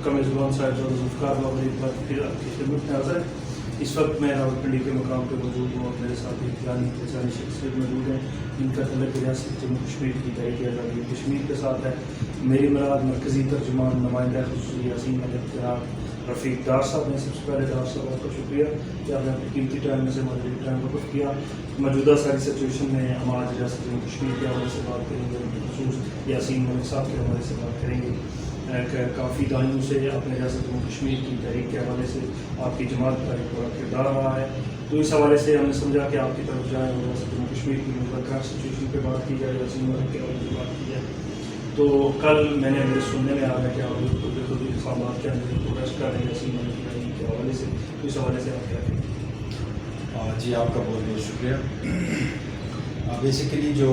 کا میزبان صاحب ذوالفقار بابر ایک بار پھر آپ کی خدمت میں حاضر ہے۔ اس وقت میں راولپنڈی کے مقام پہ موجود ہوں اور میرے ساتھ ایک جانی پہچانی شخصیت موجود ہیں جن کا تعلق ریاست جموں کشمیر کی تحریک آزادی کشمیر کے ساتھ ہے۔ میری مراد مرکزی ترجمان نمائندہ خصوصی یاسین ملک جناب رفیق ڈار صاحب نے۔ سب سے پہلے ڈار صاحب آپ کا شکریہ کہ آپ نے اپنے قیمتی ٹائم میں سے ہمارے ٹائم وقف کیا۔ موجودہ ساری سچویشن میں ہم آج ریاست جموں کشمیر کے حوالے سے بات کریں گے، بالخصوص یاسین ملک صاحب کے حوالے سے بات کریں گے۔ کافی دائیوں سے آپ نے ریاست جموں کشمیر کی تحریک کے حوالے سے آپ کی جماعت کا ایک بڑا کردار رہا ہے، تو اس حوالے سے ہم نے سمجھا کہ آپ کی طرف جائیں اور ریاست جموں کشمیر کی موجودہ سچویشن پہ بات کی جائے، یاسین ملک کے حوالے سے بات کی جائے۔ تو کل میں نے میرے سننے میں آ رہا ہے کہ آپ بالکل انتخابات کے اندر پروٹیسٹ کر رہے ہیں یاسین ملک کے حوالے سے، تو اس حوالے سے آپ کیا کہیں گے؟ جی آپ کا بہت بہت شکریہ۔ بیسیکلی جو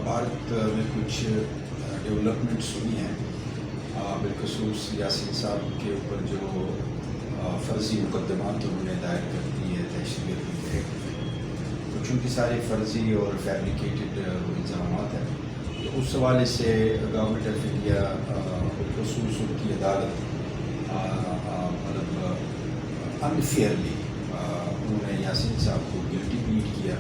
بھارت میں کچھ ڈیولپمنٹس ہوئی ہیں، بالخصوص یاسین صاحب کے اوپر جو فرضی مقدمات انہوں نے دائر کر دی ہے تحصیل تو چونکہ سارے فرضی اور فیبریکیٹڈ وہ الزامات ہیں، تو اس حوالے سے گورنمنٹ آف انڈیا بالخصوص ان کی عدالت مطلب انفیئرلی انہوں نے یاسین صاحب کو گلٹی پلیڈ کیا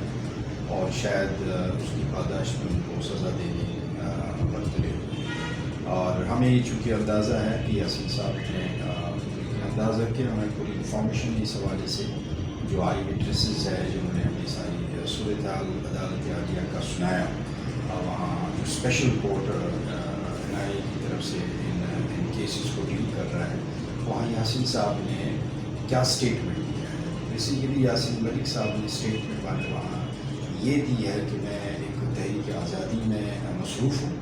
اور شاید اس کی پاداش میں ان کو سزا دینی مطلوب، اور ہمیں یہ چونکہ اندازہ ہے کہ یاسین صاحب نے اندازہ کیا، ہمیں پوری انفارمیشن اس حوالے سے جو آئی وٹنسز ہے جنہوں نے اپنی ساری صورتحال عدالت عالیہ کا سنایا، وہاں جو اسپیشل کورٹ این آئی اے کی طرف سے ان کیسز کو ڈیل کر رہا ہے، وہاں یاسین صاحب نے کیا اسٹیٹمنٹ دیا ہے۔ بیسیکلی یاسین ملک صاحب نے اسٹیٹمنٹ والے وہاں یہ دی ہے کہ میں ایک تحریک آزادی میں مصروف ہوں،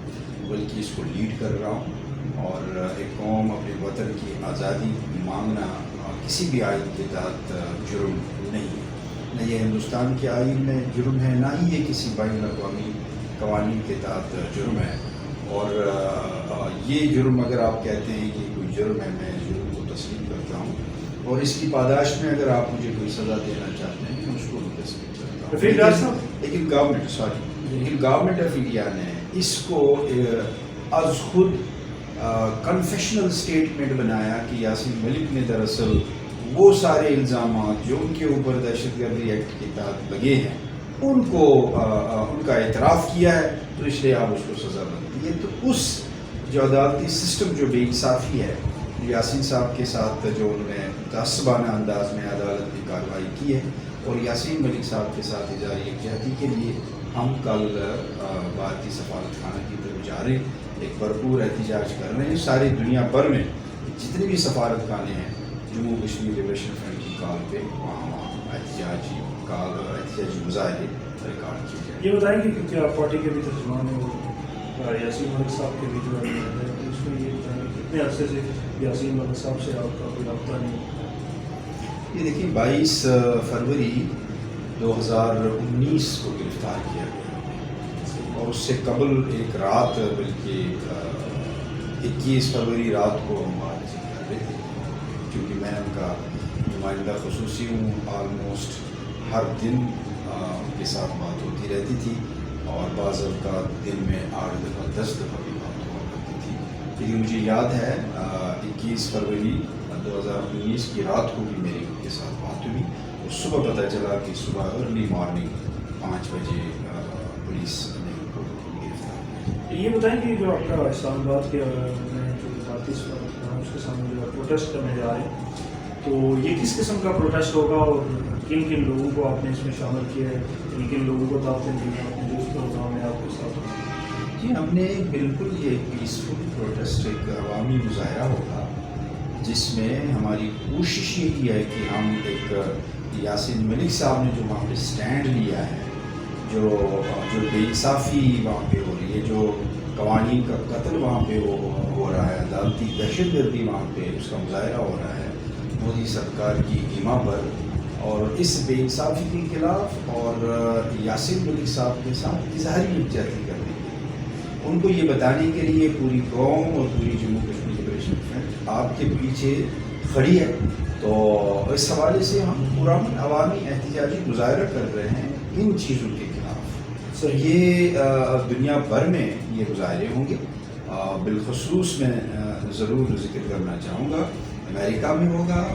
بلکہ اس کو لیڈ کر رہا ہوں، اور ایک قوم اپنے وطن کی آزادی مانگنا کسی بھی آئین کے تحت جرم نہیں ہے، نہ یہ ہندوستان کے آئین میں جرم ہے، نہ ہی یہ کسی بین الاقوامی قوانین کے تحت جرم ہے، اور یہ جرم اگر آپ کہتے ہیں کہ کوئی جرم ہے، میں جرم کو تسلیم کرتا ہوں، اور اس کی پاداش میں اگر آپ مجھے کوئی سزا دینا چاہتے ہیں میں اس کو بھی تسلیم کرتا ہوں۔ لیکن گورنمنٹ آف انڈیا نے اس کو از خود کنفیشنل اسٹیٹمنٹ بنایا کہ یاسین ملک نے دراصل وہ سارے الزامات جو ان کے اوپر دہشت گردی ایکٹ کے تحت لگے ہیں ان کا اعتراف کیا ہے، تو اس لیے آپ اس کو سزا بنتی ہے۔ تو اس جو عدالتی سسٹم جو بے انصافی ہے یاسین صاحب کے ساتھ، جو انہوں نے متعصبانہ انداز میں عدالت میں کارروائی کی ہے، اور یاسین ملک صاحب کے ساتھ اظہار یکجہتی کے لیے ہم کل بھارتی سفارت خانہ کی طرف جا رہے ہیں، ایک بھرپور احتجاج کر رہے ہیں۔ ساری دنیا بھر میں جتنے بھی سفارت خانے ہیں جموں کشمیر لبریشن فرنٹ کی کال پہ وہاں احتجاجی مظاہرے ریکارڈ کیے جائیں۔ یہ بتائیں گے کہ آپ پارٹی کے بھی ترجمان ہیں، یاسین ملک صاحب کے بھی جو ہے اس میں یہ بتائیں گے کتنے عرصے سے یاسین ملک صاحب سے آپ کا کوئی رابطہ نہیں؟ یہ دیکھیے 22 فروری 2019 کو گرفتار کیا گیا، اور اس سے قبل ایک رات بلکہ 21 فروری رات کو ہم بات کر رہے تھے، کیونکہ میں ان کا نمائندہ خصوصی ہوں، آلموسٹ ہر دن ان کے ساتھ بات ہوتی رہتی تھی، اور بعض اوقات دن میں 8 دفعہ 10 دفعہ بھی بات ہوا کرتی تھی۔ لیکن مجھے یاد ہے 21 فروری 2019 کی رات کو بھی میری ان کے ساتھ بات ہوئی، اور صبح پتہ چلا کہ صبح ارلی مارننگ 5 بجے پولیس نے ان کو گرفتار کیا۔ یہ بتائیں کہ جو آپ کا اسلام آباد کے میں جو بھارتی اس کے سامنے جو پروٹیسٹ کرنے جا رہے ہیں، تو یہ کس قسم کا پروٹیسٹ ہوگا اور کن کن لوگوں کو آپ نے اس میں شامل کیا ہے، کن کن لوگوں کو دعوتیں دی ہیں اپنے دوست پروگرام میں آپ کے ساتھ؟ جی ہم نے بالکل یہ پیسفل پروٹیسٹ ایک عوامی مظاہرہ ہوگا، جس میں ہماری کوشش یہی ہے کہ ہم ایک یاسین ملک صاحب نے جو وہاں پہ اسٹینڈ لیا ہے، جو بے انصافی وہاں پہ ہو رہی ہے، جو قوانین کا قتل وہاں پہ ہو رہا ہے، عدالتی دہشت گردی وہاں پہ اس کا مظاہرہ ہو رہا ہے مودی سرکار کی حما پر، اور اس بے انصافی کے خلاف اور یاسین ملک صاحب کے ساتھ اظہاری یکجہتی کرنے کے لیے، ان کو یہ بتانے کے لیے پوری قوم اور پوری جموں کشمیر لبریشن فرنٹ آپ کے پیچھے کھڑی ہے۔ تو اس حوالے سے ہم پورا عوامی احتجاجی مظاہرہ کر رہے ہیں ان چیزوں کے خلاف۔ یہ دنیا بھر میں یہ مظاہرے ہوں گے، بالخصوص میں ضرور ذکر کرنا چاہوں گا. امریکہ میں ہوگا,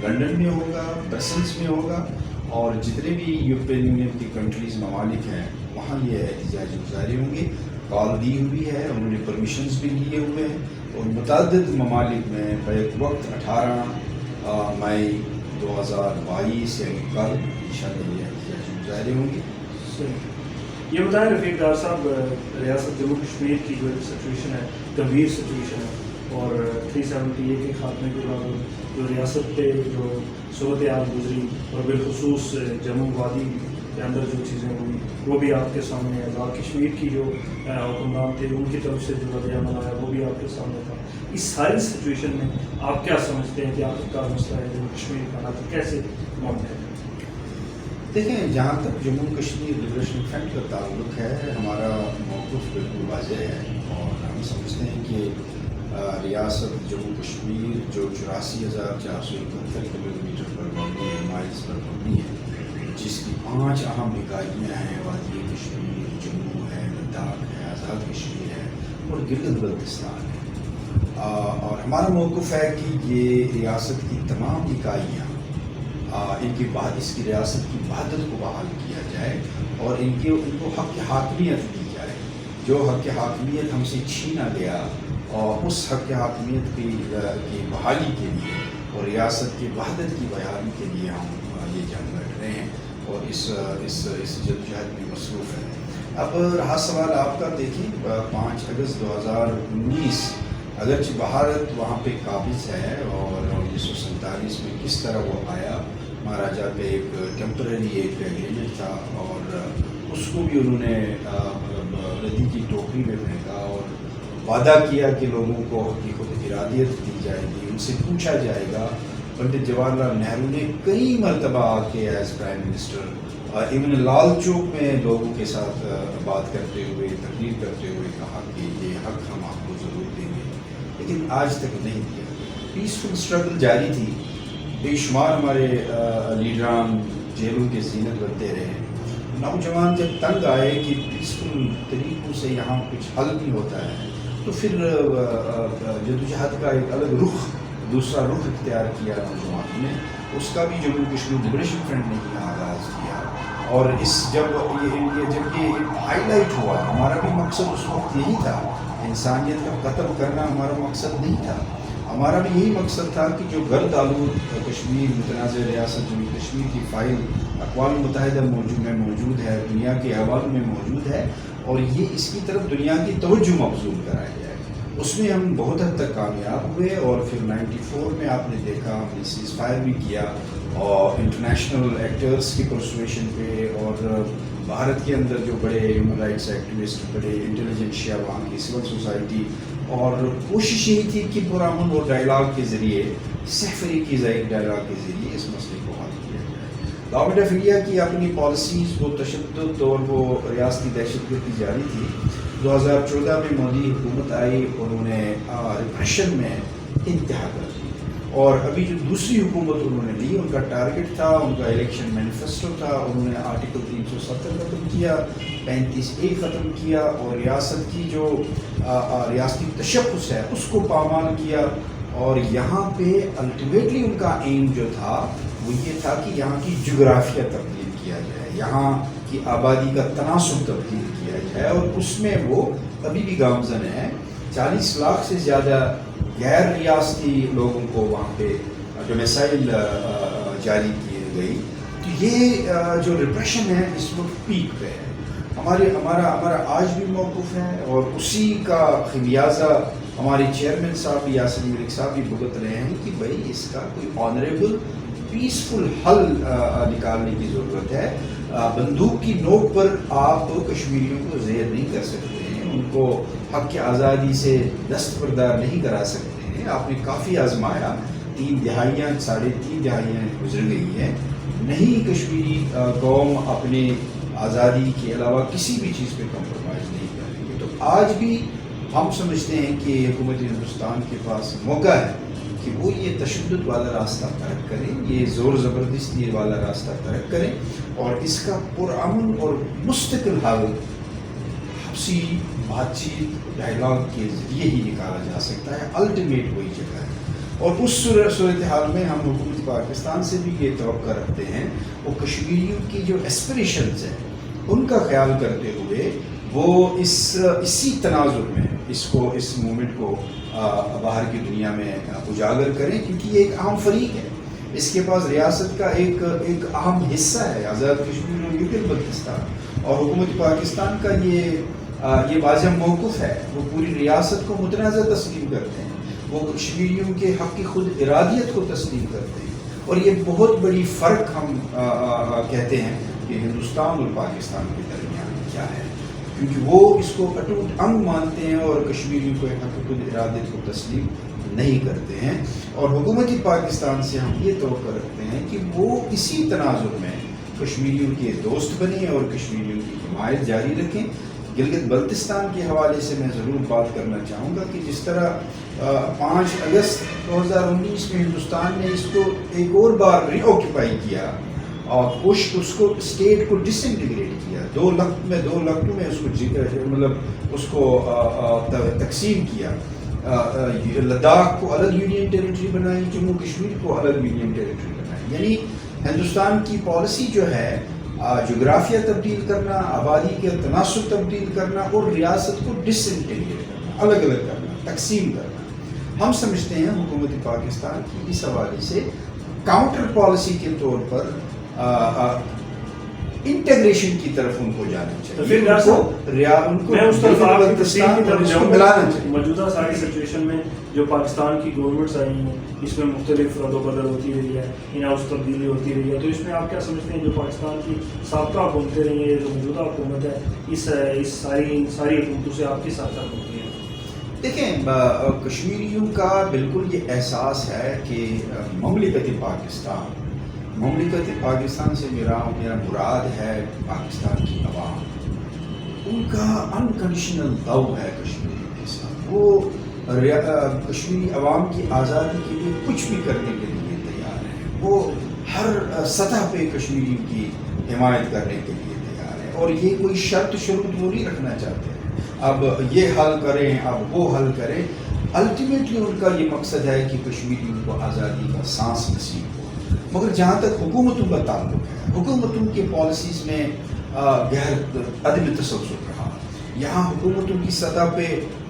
لنڈن میں ہوگا, برسلز میں ہوگا, اور جتنے بھی یورپین یونین کی کنٹریز ممالک ہیں وہاں یہ احتجاجی مظاہرے ہوں گے. کال دی ہوئی ہے, انہوں نے پرمیشنز بھی لیے ہوئے ہیں, اور متعدد ممالک میں بیک وقت 18 مئی 2022 یعنی کل انشاءاللہ یہ احتجاجی مظاہرے ہوں گے. یہ بتائیں رفیق ڈار صاحب, ریاست جموں کشمیر کی جو سچویشن ہے, گمبھیر سچویشن ہے, اور 370 کے خاتمے کے بعد جو ریاست پہ جو صورتحال گزری, اور بالخصوص جموں وادی کے اندر جو چیزیں ہوئی وہ بھی آپ کے سامنے ہے. آزاد کشمیر کی جو حکمران تھے ان کی طرف سے جو رد عمل آیا وہ بھی آپ کے سامنے تھا. اس ساری سچویشن میں آپ کیا سمجھتے ہیں کہ آخر کا مسئلہ ہے جموں کشمیر کا حل کیسے ممکن ہے؟ دیکھیں, جہاں تک جموں کشمیر لبریشن فرنٹ کا تعلق ہے, ہمارا موقف بالکل واضح ہے, اور ہم سمجھتے ہیں کہ ریاست جموں کشمیر جو 84,471 کلومیٹر پر مبنی ہے, مائلز پر مبنی ہے, جس کی 5 اہم اکائیاں ہیں, وادی کشمیر, جموں ہے, لداخ ہے, آزاد کشمیر ہے, اور گلگت بلتستان ہے. اور ہمارا موقف ہے کہ یہ ریاست کی تمام اکائیاں اس کی ریاست کی وحدت کو بحال کیا جائے, اور ان کو حق حاکمیت دی جائے. جو حق حاکمیت ہم سے چھینا گیا, اور اس حق حاکمیت کی بحالی کے لیے اور ریاست کی وحدت کی بحالی کے لیے ہم یہ جنگ لڑ رہے ہیں, اور اس جدوجہد میں مصروف ہیں. اب رہا سوال آپ کا, دیکھیں 5 اگست 2019 اگرچہ بھارت وہاں پہ قابض ہے, اور 1947 میں کس طرح وہ آیا, مہاراجا پہ ایک ٹیمپرری ایک ایگریمنٹ تھا, اور اس کو بھی انہوں نے ردی کی ٹوکری میں پھینکا, اور وعدہ کیا کہ لوگوں کو حقیقت خود ارادیت دی جائے گی, ان سے پوچھا جائے گا. پنڈت جواہر لال نہرو نے کئی مرتبہ آ کے as prime minister even Lal Chowk میں لوگوں کے ساتھ بات کرتے ہوئے, تقریر کرتے ہوئے کہا کہ یہ حق ہم آپ کو ضرور دیں گے, لیکن آج تک نہیں دیا. پیسفل اسٹرگل جاری تھی, بے شمار ہمارے لیڈران جیلوں کے زینت بنتے رہے. نوجوان جب تنگ آئے کہ پیسفل طریقوں سے یہاں کچھ حل نہیں ہوتا ہے, تو پھر جدوجہد کا ایک الگ دوسرا رخ اختیار کیا نوجوانوں نے. اس کا بھی جموں کشمیر لبریشن فرنٹ نے یہاں آغاز کیا, اور جب یہ ہائی لائٹ ہوا, ہمارا بھی مقصد اس وقت یہی تھا, انسانیت کا قتل کرنا ہمارا مقصد نہیں تھا. ہمارا بھی یہی مقصد تھا کہ جو گرد آلود کشمیر, متنازع ریاست جموں کشمیر کی فائل اقوام متحدہ میں موجود ہے, دنیا کے احوال میں موجود ہے, اور یہ اس کی طرف دنیا کی توجہ مبذول کرائی جائے. اس میں ہم بہت حد تک کامیاب ہوئے, اور پھر 94 میں آپ نے دیکھا ہم نے سیز فائر بھی کیا, اور انٹرنیشنل ایکٹرز کی پرسویشن پہ, اور بھارت کے اندر جو بڑے ہیومن رائٹس ایکٹیوسٹ, بڑے انٹیلیجنشیا, وہاں کی سول سوسائٹی, اور کوشش یہی تھی کہ پرامن اور ڈائلاگ کے ذریعے, سحفری کی ڈائلاگ کے ذریعے اس مسئلے کو حل کیا جائے. گورنمنٹ آف انڈیا کی اپنی پالیسیز, وہ تشدد اور وہ ریاستی دہشت گردی جاری تھی. 2014 میں مودی حکومت آئی, انہوں نے ریپریشن میں انتہا کر دی, اور ابھی جو دوسری حکومت انہوں نے لی, ان کا ٹارگٹ تھا, ان کا الیکشن مینیفیسٹو تھا, انہوں نے آرٹیکل 370 ختم کیا, 35A ختم کیا, اور ریاست کی جو ریاستی تشخص ہے اس کو پامال کیا. اور یہاں پہ الٹیمیٹلی ان کا ایم جو تھا وہ یہ تھا کہ یہاں کی جغرافیہ تبدیل کیا جائے, یہاں کی آبادی کا تناسب تبدیل کیا جائے, اور اس میں وہ ابھی بھی گامزن ہے. 40 لاکھ سے زیادہ غیر ریاستی لوگوں کو وہاں پہ ڈومیسائل جاری کی گئی. تو یہ جو ریپریشن ہے اس وقت پیک پہ ہے. ہمارا آج بھی موقف ہے, اور اسی کا خمیازہ ہمارے چیئرمین صاحب یاسر ملک صاحب بھی بھگت رہے ہیں کہ بھائی اس کا کوئی آنریبل پیسفل حل نکالنے کی ضرورت ہے. بندوق کی نوک پر آپ کشمیریوں کو زیر نہیں کر سکتے ہیں, ان کو حق آزادی سے دستبردار نہیں کرا سکتے ہیں. آپ نے کافی آزمایا, 3 دہائیاں 3.5 دہائیاں گزر گئی ہیں, نہیں کشمیری قوم اپنے آزادی کے علاوہ کسی بھی چیز پہ کمپرومائز نہیں کریں گے. تو آج بھی ہم سمجھتے ہیں کہ حکومت ہندوستان کے پاس موقع ہے کہ وہ یہ تشدد والا راستہ ترک کریں, یہ زور زبردستی والا راستہ ترک کریں, اور اس کا پرامن اور مستقل حل آپسی بات چیت ڈائلاگ کے ذریعے ہی نکالا جا سکتا ہے. الٹیمیٹ وہی جگہ ہے. اور اس صورتحال میں ہم حکومت پاکستان سے بھی یہ توقع رکھتے ہیں وہ کشمیریوں کی جو اسپریشنز ہیں ان کا خیال کرتے ہوئے وہ اسی تناظر میں اس مومنٹ کو باہر کی دنیا میں اجاگر کریں, کیونکہ یہ ایک اہم فریق ہے. اس کے پاس ریاست کا ایک اہم حصہ ہے آزاد کشمیر اور یوٹیل بلتستان, اور حکومت پاکستان کا یہ واضح موقف ہے. وہ پوری ریاست کو متنازع تسلیم کرتے ہیں, وہ کشمیریوں کے حق کی خود ارادیت کو تسلیم کرتے ہیں. اور یہ بہت بڑی فرق ہم کہتے ہیں کہ ہندوستان اور پاکستان کے درمیان کیا ہے, کیونکہ وہ اس کو اٹوٹ انگ مانتے ہیں اور کشمیریوں کو حق کی خود ارادیت کو تسلیم نہیں کرتے ہیں. اور حکومت پاکستان سے ہم یہ توقع رکھتے ہیں کہ وہ اسی تناظر میں کشمیریوں کے دوست بنیں اور کشمیریوں کی حمایت جاری رکھیں. گلگت بلتستان کے حوالے سے میں ضرور بات کرنا چاہوں گا کہ جس طرح 5 اگست 2019 میں ہندوستان نے اس کو ایک اور بار ری آکوپائی کیا اور اس کو اسٹیٹ کو ڈس انٹیگریٹ کیا, 2 لقطوں میں اس کو تقسیم کیا. لداخ کو الگ یونین ٹیریٹری بنائی, جموں کشمیر کو الگ یونین ٹیریٹری بنائی. یعنی ہندوستان کی پالیسی جو ہے جغرافیہ تبدیل کرنا, آبادی کے تناسب تبدیل کرنا اور ریاست کو ڈس انٹیگریٹ کرنا, الگ الگ کرنا, تقسیم کرنا. ہم سمجھتے ہیں حکومت پاکستان کی اس حوالے سے کاؤنٹر پالیسی کے طور پر انٹیگریشن کی طرف ان کو جانا چاہیے. میں اس طرف آپ کی تفصیل کی طرف جاؤں گا. موجودہ ساری سچویشن میں جو پاکستان کی گورنمنٹس آئی ہیں اس میں مختلف رد و بدل ہوتی رہی ہے, ان ہاؤس تبدیلی ہوتی رہی ہے, تو اس میں آپ کیا سمجھتے ہیں جو پاکستان کی سابقہ حکومتیں رہی ہیں, جو موجودہ حکومت ہے, اس ساری حکومتوں سے آپ کی ساتھ ہوتی ہے؟ دیکھیں, کشمیریوں کا بالکل یہ احساس ہے کہ مملکت پاکستان سے میرا مراد ہے پاکستان کی عوام. ان کا انکنڈیشنل لو ہے کشمیریوں کے ساتھ. وہ کشمیری عوام کی آزادی کے لیے کچھ بھی کرنے کے لیے تیار ہیں. وہ ہر سطح پہ کشمیریوں کی حمایت کرنے کے لیے تیار ہیں, اور یہ کوئی شرط شروط وہ نہیں رکھنا چاہتے ہیں اب یہ حل کریں اب وہ حل کریں. الٹیمیٹلی ان کا یہ مقصد ہے کہ کشمیریوں کو آزادی کا سانس نصیب ہو. مگر جہاں تک حکومتوں کا تعلق ہے, حکومتوں کے پالیسیز میں عدم تسلسل رہا. یہاں حکومتوں کی سطح پہ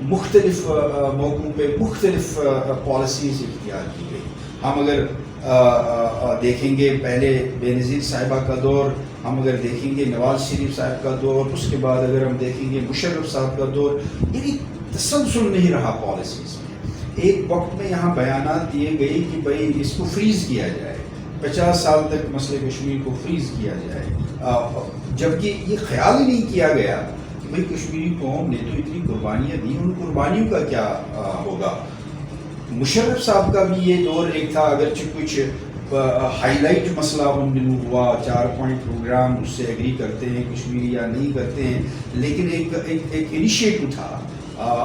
مختلف موقعوں پہ مختلف پالیسیز اختیار کی گئی. ہم اگر دیکھیں گے پہلے بے نظیر صاحبہ کا دور, ہم اگر دیکھیں گے نواز شریف صاحب کا دور, اس کے بعد اگر ہم دیکھیں گے مشرف صاحب کا دور, یعنی تسلسل نہیں رہا پالیسیز میں. ایک وقت میں یہاں بیانات دیے گئے کہ بھائی اس کو فریز کیا جائے, 50 سال تک مسئلہ کشمیر کو فریز کیا جائے, جبکہ یہ خیال ہی نہیں کیا گیا کہ بھائی کشمیری قوم نے تو اتنی قربانیاں دی, ان قربانیوں کا کیا ہوگا. مشرف صاحب کا بھی یہ دور ایک تھا, اگرچہ کچھ ہائی لائٹ مسئلہ ان دنوں ہوا, 4 پوائنٹ پروگرام, اس سے ایگری کرتے ہیں کشمیری یا نہیں کرتے ہیں, لیکن ایک انیشیٹو تھا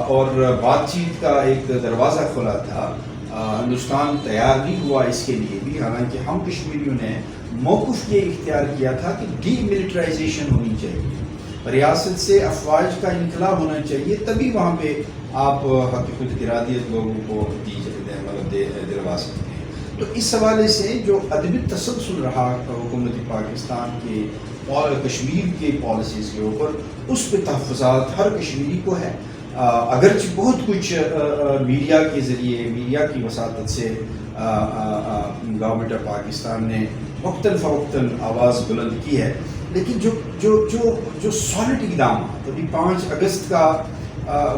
اور بات چیت کا ایک دروازہ کھلا تھا. ہندوستان تیار نہیں ہوا اس کے لیے بھی, حالانکہ ہم کشمیریوں نے موقف یہ اختیار کیا تھا کہ ڈی ملٹرائزیشن ہونی چاہیے, ریاست سے افواج کا انخلا ہونا چاہیے, تبھی وہاں پہ آپ حق خود ارادیت لوگوں کو دلوا سکتے ہیں. تو اس حوالے سے جو عدم تسلسل رہا حکومت پاکستان کے اور کشمیر کے پالیسیز کے اوپر, اس پہ تحفظات ہر کشمیری کو ہے. اگرچہ بہت کچھ میڈیا کے ذریعے, میڈیا کی وساطت سے گورنمنٹ آف پاکستان نے وقتاً فوقتاً آواز بلند کی ہے, لیکن جو سالڈ اقدامات, ابھی 5 اگست کا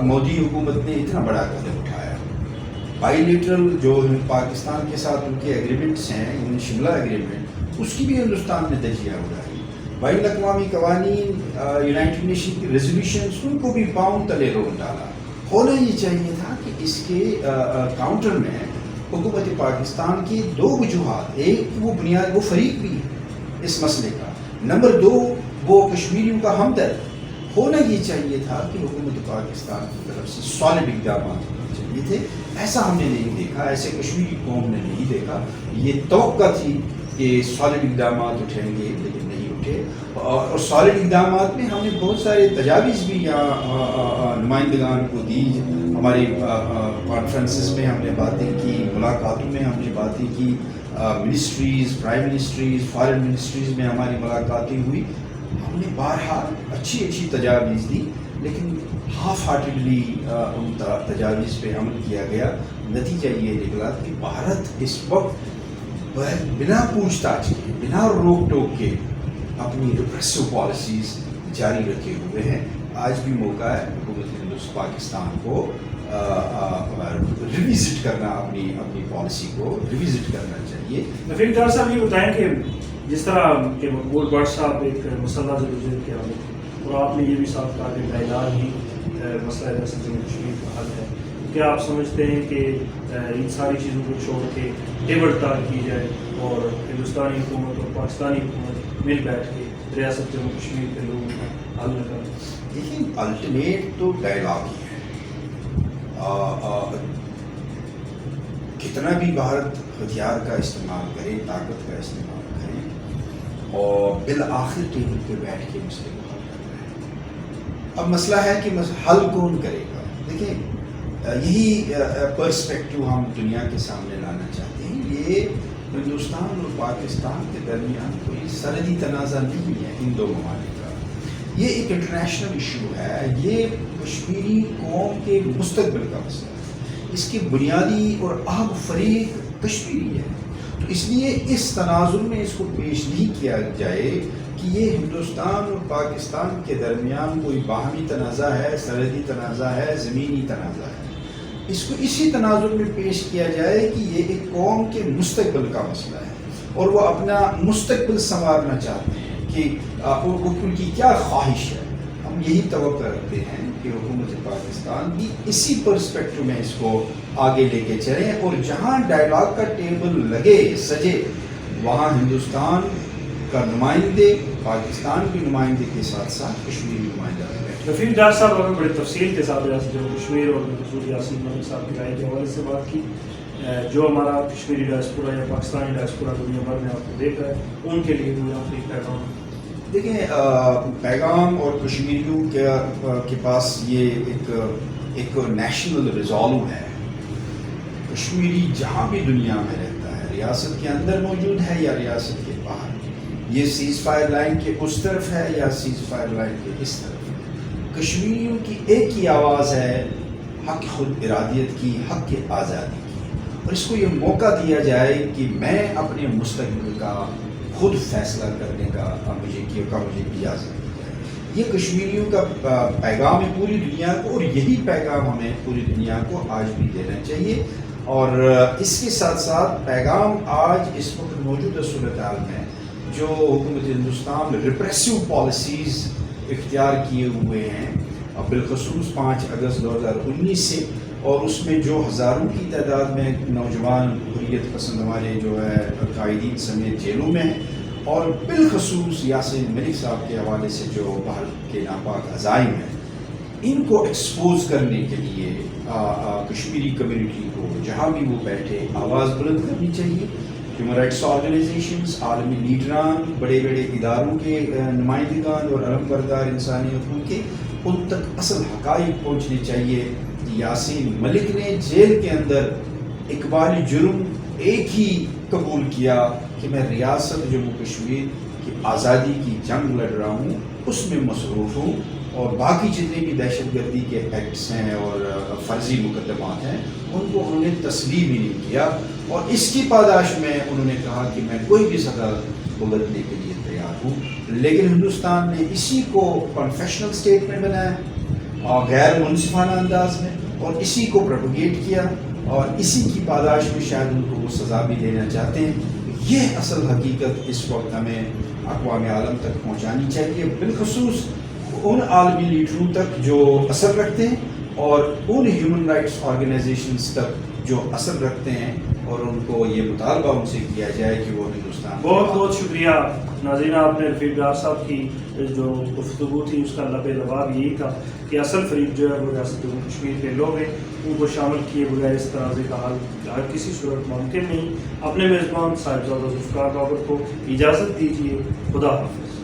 مودی حکومت نے اتنا بڑا قدم اٹھایا, بائی لیٹرل جو پاکستان کے ساتھ ان کے ایگریمنٹس ہیں, شملہ ایگریمنٹ, اس کی بھی ہندوستان نے دھجیاں اڑائی. بین الاقوامی قوانین, یونائٹڈ نیشن کی ریزولوشنز, ان کو بھی پاؤں تلے روک ڈالا. ہونا یہ چاہیے تھا کہ اس کے کاؤنٹر میں حکومت پاکستان کی 2 وجوہات, ایک وہ بنیاد وہ فریق بھی ہے اس مسئلے کا, نمبر 2 وہ کشمیریوں کا ہمدرد. ہونا یہ چاہیے تھا کہ حکومت پاکستان کی طرف سے سالڈ اقدامات ہونے چاہیے تھے. ایسا ہم نے نہیں دیکھا, ایسے کشمیری قوم نے نہیں دیکھا. یہ توقع تھی کہ سالڈ اقدامات اٹھیں گے, لیکن نہیں اٹھے. بیٹھے اور سالڈ اقدامات میں ہم نے بہت سارے تجاویز بھی یہاں نمائندگان کو دی. ہماری کانفرنسز میں ہم نے باتیں کی, ملاقاتوں میں ہم نے باتیں کی, ministries, prime ministries, foreign ministries میں ہماری ملاقاتیں ہوئی. ہم نے بہرحال اچھی تجاویز دی, لیکن ہاف ہارٹیڈلی ان تجاویز پہ عمل کیا گیا. نتیجہ یہ نکلا کہ بھارت اس وقت بنا پوچھ تاچھ کے, بنا روک ٹوک کے اپنی ریپریسو پالیسیز جاری رکھے ہوئے ہیں. آج بھی موقع ہے حکومت پاکستان کو ریویزٹ کرنا, اپنی پالیسی کو ریویزٹ کرنا چاہیے. نفیق ڈار صاحب یہ بتائیں کہ جس طرح کہ مقبول بٹ صاحب ایک مسئلہ ضرور کیا اور آپ نے یہ بھی صاف کہا کہ بہرحال ہی مسئلہ ریاست جموں کشمیر کا حل ہے, کیا آپ سمجھتے ہیں کہ ان ساری چیزوں کو چھوڑ کے ٹیبل ٹاک کی جائے اور ہندوستانی حکومت اور پاکستانی حکومت مل بیٹھ کے ریاست جموں کشمیر کے لوگوں کا حل نکالیں؟ دیکھیں, الٹیمیٹ تو ڈائلاگ ہی ہے. کتنا بھی بھارت ہتھیار کا استعمال کرے, طاقت کا استعمال کرے, اور بالآخر ٹیبل پہ بیٹھ کے مسئلے کو حل کرنا ہے. اب مسئلہ ہے کہ حل کون کرے گا. دیکھیں, یہی پرسپیکٹو ہم دنیا کے سامنے لانا چاہتے ہیں. یہ ہندوستان اور پاکستان کے درمیان کوئی سرحدی تنازع نہیں ہے ان دو ممالک کا. یہ ایک انٹرنیشنل ایشو ہے. یہ کشمیری قوم کے مستقبل کا مسئلہ ہے. اس کی بنیادی اور اہم فریق کشمیری ہے. تو اس لیے اس تناظر میں اس کو پیش نہیں کیا جائے کہ یہ ہندوستان اور پاکستان کے درمیان کوئی باہمی تنازع ہے, سرحدی تنازع ہے, زمینی تنازع ہے. اس کو اسی تناظر میں پیش کیا جائے کہ یہ ایک قوم کے مستقبل کا مسئلہ ہے اور وہ اپنا مستقبل سنوارنا چاہتے ہیں کہ ان کی کیا خواہش ہے. ہم یہی توقع رکھتے ہیں کہ حکومت پاکستان بھی اسی پرسپیکٹو میں اس کو آگے لے کے چلیں, اور جہاں ڈائلاگ کا ٹیبل لگے سجے وہاں ہندوستان کا نمائندے, پاکستان کے نمائندے کے ساتھ ساتھ کشمیری نمائندہ بھی بیٹھے. رفیق ڈار صاحب نے بڑی تفصیل کے ساتھ ریاست جموں کشمیر اور حضور یاسین ملک صاحب کی رائے کے حوالے سے بات کی. جو ہمارا کشمیری ڈائسپورا یا پاکستانی ڈائسپورا دنیا بھر میں آپ کو دیکھ رہا ہے, ان کے لیے کوئی آخری پیغام؟ دیکھیں, پیغام اور کشمیریوں کے پاس یہ ایک نیشنل ریزالو ہے. کشمیری جہاں بھی دنیا میں رہتا ہے, ریاست کے اندر موجود ہے یا ریاست کے باہر, یہ سیز فائر لائن کے اس طرف ہے یا سیز فائر لائن کے اس طرف ہے, کشمیریوں کی ایک ہی آواز ہے, حق خود ارادیت کی, حق آزادی کی. اور اس کو یہ موقع دیا جائے کہ میں اپنے مستقبل کا خود فیصلہ کرنے کا مجھے اجازت دی جائے. یہ کشمیریوں کا پیغام ہے پوری دنیا کو, اور یہی پیغام ہمیں پوری دنیا کو آج بھی دینا چاہیے. اور اس کے ساتھ ساتھ پیغام آج اس وقت موجودہ صورتحال میں جو حکومت ہندوستان ریپریسو پالیسیز اختیار کیے ہوئے ہیں, بالخصوص 5 اگست 2019 سے, اور اس میں جو ہزاروں کی تعداد میں نوجوان حریت پسند ہمارے جو ہے قائدین سمیت جیلوں میں ہیں, اور بالخصوص یاسین ملک صاحب کے حوالے سے جو بھارت کے ناپاک عزائم ہیں, ان کو ایکسپوز کرنے کے لیے کشمیری کمیونٹی کو جہاں بھی وہ بیٹھے آواز بلند کرنی چاہیے. ہیومن رائٹس آرگنائزیشنز, عالمی لیڈران, بڑے بڑے اداروں کے نمائندگان اور علم بردار انسانی حقوق کے, ان تک اصل حقائق پہنچنے چاہیے. یاسین ملک نے جیل کے اندر اقبال جرم ایک ہی قبول کیا کہ میں ریاست جموں کشمیر کی آزادی کی جنگ لڑ رہا ہوں, اس میں مصروف ہوں, اور باقی جتنے بھی دہشت گردی کے ایکٹس ہیں اور فرضی مقدمات ہیں ان کو انہوں نے تسلیم ہی نہیں کیا. اور اس کی پاداش میں انہوں نے کہا کہ میں کوئی بھی سزا بھگتنے کے لیے تیار ہوں. لیکن ہندوستان نے اسی کو کنفیشنل اسٹیٹمنٹ بنایا غیر منصفانہ انداز میں, اور اسی کو پروپیگیٹ کیا, اور اسی کی پاداش میں شاید ان کو وہ سزا بھی دینا چاہتے ہیں. یہ اصل حقیقت اس وقت ہمیں اقوام عالم تک پہنچانی چاہیے, بالخصوص ان عالمی لیڈروں تک جو اثر رکھتے ہیں, اور ان ہیومن رائٹس آرگنائزیشنز تک جو اثر رکھتے ہیں, اور ان کو یہ مطالبہ ان سے کیا جائے کہ وہ ہندوستان. بہت بہت شکریہ ناظرین, آپ نے رفیق ڈار صاحب کی جو گفتگو تھی اس کا لب لباب یہی تھا کہ اصل فریق جو ہے وہ ریاست جموں کشمیر کے لوگ ہیں, ان کو شامل کیے بغیر اس تنازع کا حل ہر کسی صورت ممکن نہیں. اپنے میزبان صاحبزادہ ذوالفقار بابر کو اجازت دیجیے. خدا حافظ.